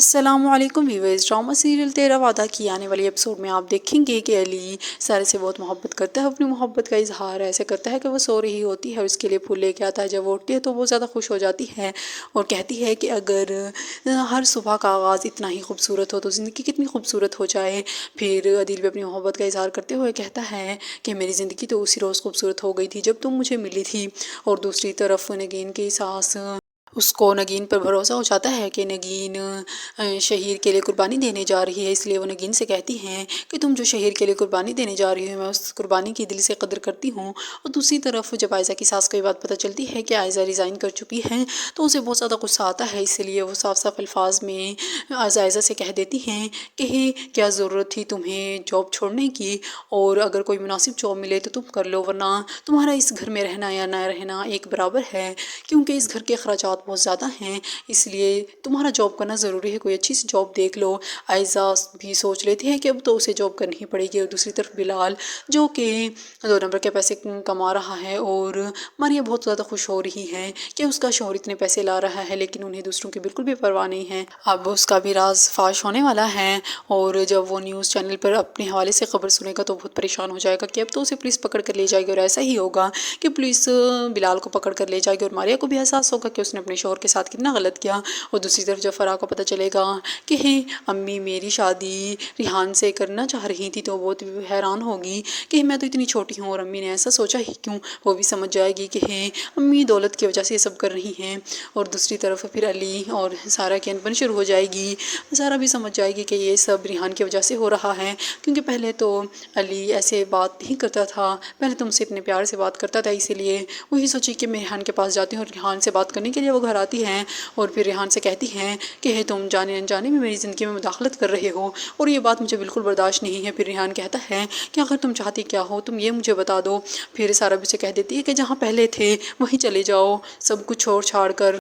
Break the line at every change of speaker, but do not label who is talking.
السلام علیکم viewers, drama serial تیرا وعدہ کی آنے والی ایپیسوڈ میں آپ دیکھیں گے کہ علی سارے سے بہت محبت کرتا ہے، اپنی محبت کا اظہار ایسے کرتا ہے کہ وہ سو رہی ہوتی ہے، اس کے لیے پھول لے کے آتا ہے، جب وہ اٹھتی ہے تو وہ زیادہ خوش ہو جاتی ہے اور کہتی ہے کہ اگر ہر صبح کا آغاز اتنا ہی خوبصورت ہو تو زندگی کتنی خوبصورت ہو جائے۔ پھر عدیل بھی اپنی محبت کا اظہار کرتے ہوئے کہتا ہے کہ میری زندگی تو اسی روز خوبصورت ہو گئی تھی جب تم مجھے ملی تھی، اور دوسری طرف نگین کی ساس، اس کو نگین پر بھروسہ ہو جاتا ہے کہ نگین شہیر کے لیے قربانی دینے جا رہی ہے، اس لیے وہ نگین سے کہتی ہیں کہ تم جو شہیر کے لیے قربانی دینے جا رہی ہو میں اس قربانی کی دل سے قدر کرتی ہوں۔ اور دوسری طرف جب عائزہ کی ساس کو یہ بات پتہ چلتی ہے کہ عائزہ ریزائن کر چکی ہے تو اسے بہت زیادہ غصہ آتا ہے، اس لیے وہ صاف صاف الفاظ میں عائزہ سے کہہ دیتی ہیں کہ کیا ضرورت تھی تمہیں جاب چھوڑنے کی، اور اگر کوئی مناسب جاب ملے تو تم کر لو، ورنہ تمہارا اس گھر میں رہنا یا نہ رہنا ایک برابر ہے، کیونکہ اس گھر کے اخراجات بہت زیادہ ہیں، اس لیے تمہارا جاب کرنا ضروری ہے، کوئی اچھی سی جاب دیکھ لو۔ عائزہ بھی سوچ لیتی ہے کہ اب تو اسے جاب کرنی ہی پڑے گی، اور دوسری طرف بلال جو کہ 2 نمبر کے پیسے کما رہا ہے، اور ماریا بہت زیادہ خوش ہو رہی ہے کہ اس کا شوہر اتنے پیسے لا رہا ہے، لیکن انہیں دوسروں کی بالکل بھی پرواہ نہیں ہے، اب اس کا بھی راز فاش ہونے والا ہے، اور جب وہ نیوز چینل پر اپنے حوالے سے خبر سنے گا تو بہت پریشان ہو جائے گا کہ اب تو اسے پولیس پکڑ کر لے جائے گی، اور ایسا ہی ہوگا کہ پولیس بلال کو پکڑ کر لے جائے گی، اور ماریا کو بھی احساس ہوگا کہ اس نے اپنے شوہر کے ساتھ کتنا غلط کیا۔ اور دوسری طرف جب فرح کو پتہ چلے گا کہ امی میری شادی ریحان سے کرنا چاہ رہی تھی تو وہ حیران ہوگی کہ میں تو اتنی چھوٹی ہوں اور امی نے ایسا سوچا ہی کیوں، وہ بھی سمجھ جائے گی کہ امی دولت کی وجہ سے یہ سب کر رہی ہیں۔ اور دوسری طرف پھر علی اور سارہ کی انبن شروع ہو جائے گی، سارہ بھی سمجھ جائے گی کہ یہ سب ریحان کی وجہ سے ہو رہا ہے، کیونکہ پہلے تو علی ایسے بات نہیں کرتا تھا، پہلے تم سے اتنے پیار سے بات کرتا تھا، اسی لیے وہی سوچی کہ میں ریحان کے پاس جاتی ہوں، اور ریحان سے بات کرنے کے لیے وہ گھر آتی ہیں، اور پھر ریحان سے کہتی ہیں کہ تم جانے انجانے میں میری زندگی میں مداخلت کر رہے ہو اور یہ بات مجھے بالکل برداشت نہیں ہے۔ پھر ریحان کہتا ہے کہ آخر تم چاہتی کیا ہو، تم یہ مجھے بتا دو۔ پھر سارہ بھی سے کہہ دیتی ہے کہ جہاں پہلے تھے وہیں چلے جاؤ، سب کچھ چھوڑ چھاڑ کر۔